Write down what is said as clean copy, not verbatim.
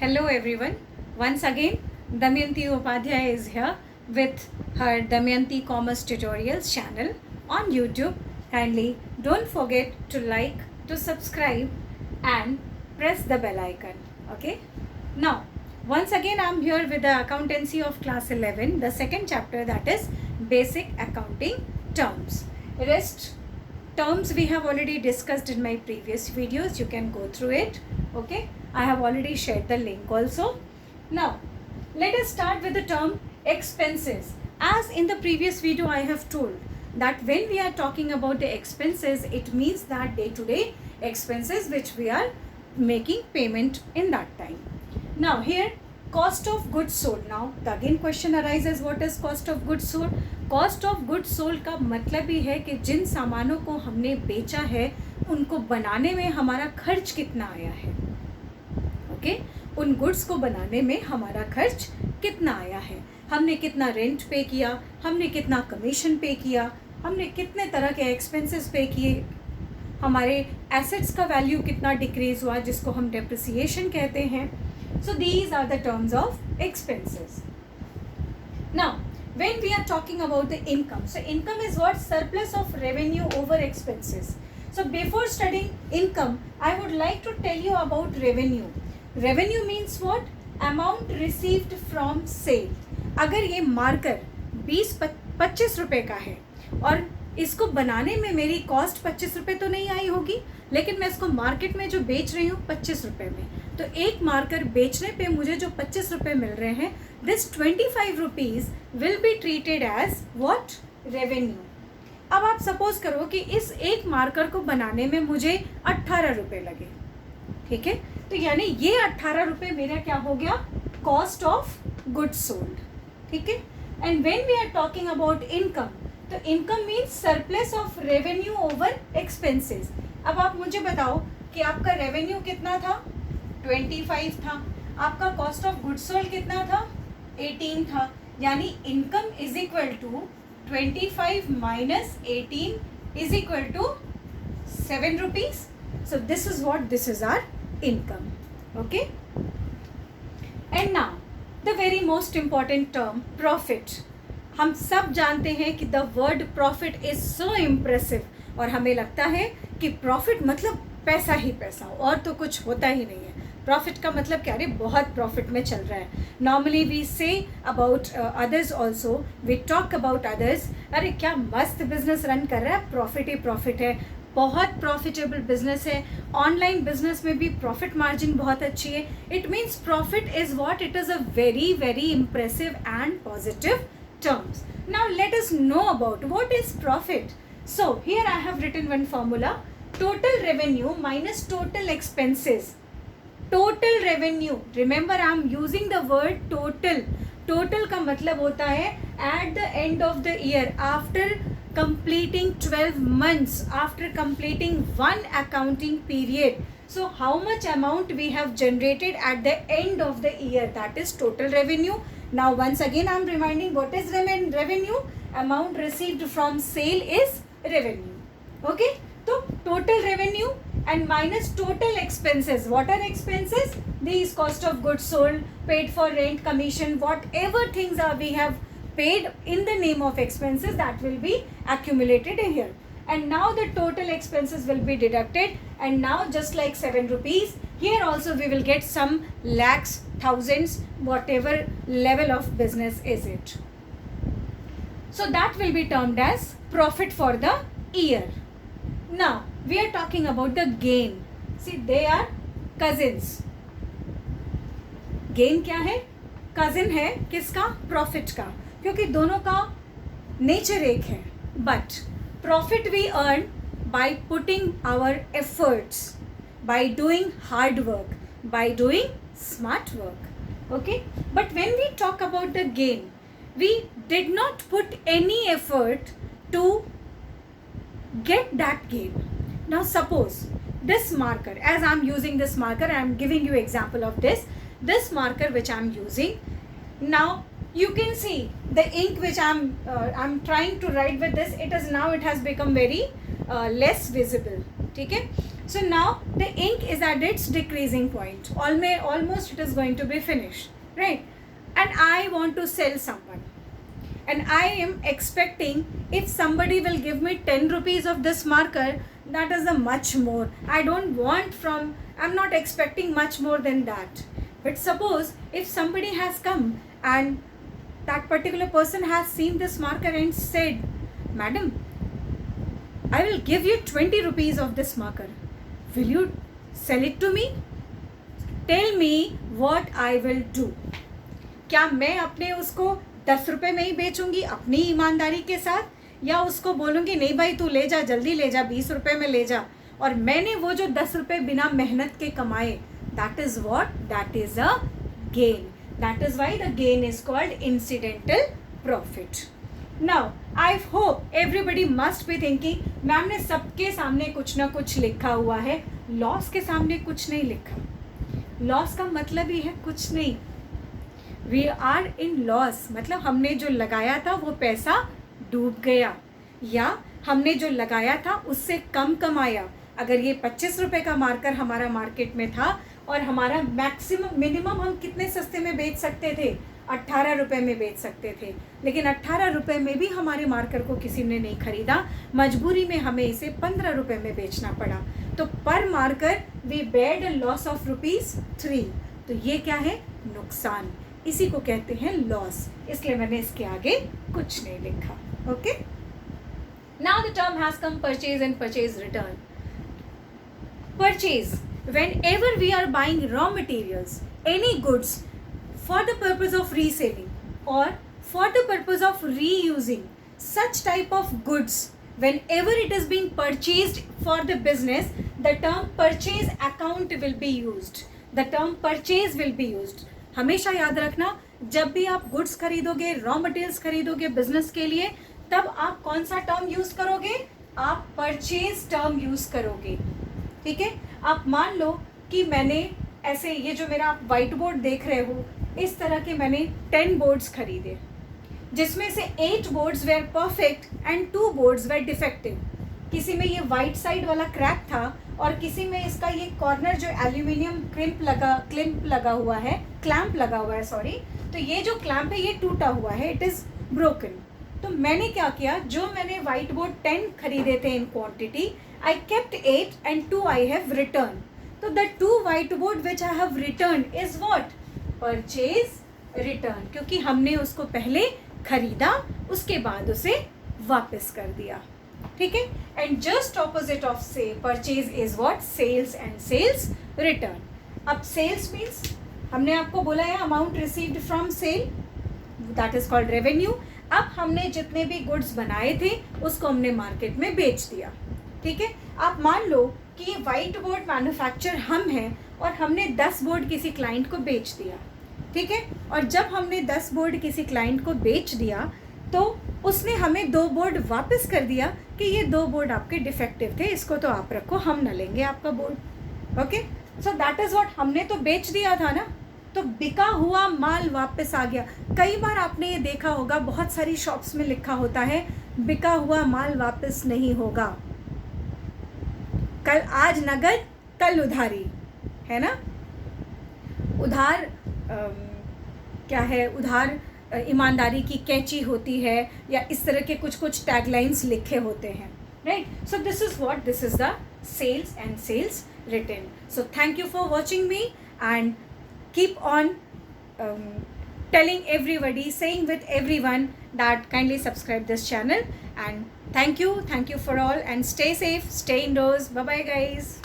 Hello everyone. Once again, Damayanti Upadhyay is here with her Damayanti Commerce Tutorials channel on YouTube. Kindly don't forget to like, to subscribe and press the bell icon. Okay? Now, once again I'm here with the accountancy of class 11, the second chapter, that is basic accounting terms. Rest terms we have already discussed in my previous videos. You can go through it. Okay, I have already shared the link also. Now let us start with the term expenses. As in the previous video I have told that when we are talking about the expenses, it means that day-to-day expenses which we are making payment in that time. Now here, cost of goods sold. Now the again question arises, what is cost of goods sold? Cost of good sold का मतलब ही है कि जिन सामानों को हमने बेचा है उनको बनाने में हमारा खर्च कितना आया है. ओके, उन गुड्स को बनाने में हमारा खर्च कितना आया है, हमने कितना रेंट पे किया, हमने कितना कमीशन पे किया, हमने कितने तरह के एक्सपेंसेस पे किए, हमारे एसेट्स का वैल्यू कितना डिक्रीज हुआ जिसको हम डेप्रिसिएशन कहते हैं. So these are the terms of expenses. Now when we are talking about the income, so income is what? Surplus of revenue over expenses. So before studying income, I would like to tell you about revenue. Revenue means what? Amount received from sale. अगर ये marker 20-25 रुपए का है और इसको बनाने में मेरी कॉस्ट 25 रुपये तो नहीं आई होगी, लेकिन मैं इसको मार्केट में जो बेच रही हूँ 25 रुपये में, तो एक मार्कर बेचने पे मुझे जो 25 रुपये मिल रहे हैं, this 25 rupees will be treated as what? Revenue. अब आप सपोज करो कि इस एक मार्कर को बनाने में मुझे 18 रुपये लगे. ठीक है, तो यानी ये 18 रुपये मेरा क्या हो गया? Cost of goods sold. ठीक है. And when we are talking about income, तो income means surplus of revenue over expenses. अब आप मुझे बताओ कि आपका रेवेन्यू कितना था? 25 था. आपका कॉस्ट ऑफ गुड्स सोल्ड कितना था? 18 था. यानी income is equal to 25 minus 18 is equal to 7 rupees. So this is what? This is our income. Okay. And now the very most important term profit. हम सब जानते हैं कि the word profit is so impressive और हमें लगता है कि प्रॉफिट मतलब पैसा ही पैसा, और तो कुछ होता ही नहीं है. प्रॉफिट का मतलब क्या? अरे बहुत प्रॉफिट में चल रहा है. Normally we say about others also, we talk about others, अरे क्या मस्त बिजनेस रन कर रहा है, प्रॉफिट ही प्रॉफिट है, बहुत प्रॉफिटेबल बिजनेस है, ऑनलाइन बिजनेस में भी प्रॉफिट मार्जिन बहुत अच्छी है. It means profit is what? It is a very very impressive and positive terms. Now let us know about what is profit. So here I have written one formula: total revenue minus total expenses. Total revenue, remember I am using the word total. Total का मतलब होता है at the end of the year, after completing 12 months, after completing one accounting period. So how much amount we have generated at the end of the year, that is total revenue. Now once again I am reminding, what is revenue? Amount received from sale is revenue. Okay, so total revenue and minus total expenses. What are expenses? These cost of goods sold, paid for rent, commission, whatever things are we have paid in the name of expenses, that will be accumulated in here. And now the total expenses will be deducted, and now just like 7 rupees, here also we will get some lakhs, thousands, whatever level of business is it. So that will be termed as profit for the year. Now we are talking about the gain. See, they are cousins. Gain क्या है? cousin है किसका? profit का, क्योंकि दोनों का nature एक है. But profit we earn by putting our efforts, by doing hard work, by doing smart work. Okay, but when we talk about the gain, we did not put any effort to get that gain. Now suppose this marker, as I am using this marker, I am giving you example of this marker which I am using. Now you can see the ink which I'm trying to write with this, it has become very less visible. ठीक है. So now the ink is at its decreasing point. Almost it is going to be finished, right? And I want to sell someone. And I am expecting if somebody will give me 10 rupees of this marker, that is a much more. I'm not expecting much more than that. But suppose if somebody has come and that particular person has seen this marker and said, Madam, I will give you 20 rupees of this marker. Will you sell it to me? Tell me what I will do. क्या मैं अपने उसको 10 रुपये में ही बेचूंगी अपनी ईमानदारी के साथ, या उसको बोलूँगी नहीं भाई तू ले जा, जल्दी ले जा, 20 रुपये में ले जा, और मैंने वो जो 10 रुपये बिना मेहनत के कमाए, that is what, that is a gain. That is why the gain is called incidental profit. Now I hope everybody must be thinking, ma'am ने सबके सामने कुछ ना कुछ लिखा हुआ है, लॉस के सामने कुछ नहीं लिखा. लॉस का मतलब ही है कुछ नहीं. वी आर इन लॉस, मतलब हमने जो लगाया था वो पैसा डूब गया, या हमने जो लगाया था उससे कम कमाया. अगर ये 25 रुपये का मार्कर हमारा मार्केट में था और हमारा मिनिमम हम कितने सस्ते में बेच सकते थे, 18 रुपये में बेच सकते थे, लेकिन 18 रुपये में भी हमारे मार्कर को किसी ने नहीं खरीदा, मजबूरी में हमें इसे 15 रुपये में बेचना पड़ा. तो per marker we had loss of ₹3. तो ये क्या है, नुकसान. इसी को कहते हैं लॉस, इसलिए मैंने इसके आगे कुछ नहीं लिखा. Okay, now the term has come purchase and purchase return. Purchase, whenever we are buying raw materials, any goods for the purpose of reselling or for the purpose of reusing, such type of goods, whenever it is being purchased for the business, the term purchase account will be used. The term purchase will be used. हमेशा याद रखना, जब भी आप goods खरीदोगे, raw materials खरीदोगे business के लिए, तब आप कौन सा टर्म यूज करोगे, आप परचेज टर्म यूज करोगे. ठीक है. आप मान लो कि मैंने ऐसे, ये जो मेरा आप वाइट बोर्ड देख रहे हो, इस तरह के मैंने 10 बोर्ड्स खरीदे, जिसमें से 8 boards were perfect and 2 boards were defective. किसी में ये वाइट साइड वाला क्रैक था और किसी में इसका ये कॉर्नर जो एल्यूमिनियम क्लैंप लगा हुआ है, सॉरी, तो ये जो क्लैंप है ये टूटा हुआ है, इट इज़ ब्रोकन. तो मैंने क्या किया, जो मैंने वाइट बोर्ड 10 खरीदे थे in quantity, I kept 8 and 2 I have returned. So the 2 whiteboard which I have returned is what? Purchase return. क्योंकि हमने उसको पहले खरीदा, उसके बाद उसे वापस कर दिया. ठीक है. And just opposite of say purchase is what? Sales and sales return. अब sales means हमने आपको बोला है amount received from sale, that is called revenue. अब हमने जितने भी गुड्स बनाए थे उसको हमने मार्केट में बेच दिया. ठीक है. आप मान लो कि ये वाइट बोर्ड मैन्युफैक्चर हम हैं और हमने 10 बोर्ड किसी क्लाइंट को बेच दिया. ठीक है. और जब हमने 10 बोर्ड किसी क्लाइंट को बेच दिया तो उसने हमें 2 बोर्ड वापस कर दिया कि ये 2 बोर्ड आपके डिफेक्टिव थे, इसको तो आप रखो, हम न लेंगे आपका board. Okay. So that is what, हमने तो बेच दिया था ना, तो बिका हुआ माल वापस आ गया. कई बार आपने ये देखा होगा, बहुत सारी शॉप्स में लिखा होता है बिका हुआ माल वापस नहीं होगा, कल आज नगद कल उधारी, है ना. उधार क्या है, उधार ईमानदारी की कैंची होती है, या इस तरह के कुछ टैगलाइंस लिखे होते हैं, right. So this is what, this is the sales and sales return. So thank you for watching me and keep on telling everybody, saying with everyone that kindly subscribe this channel, and thank you for all, and stay safe, stay indoors. Bye bye guys.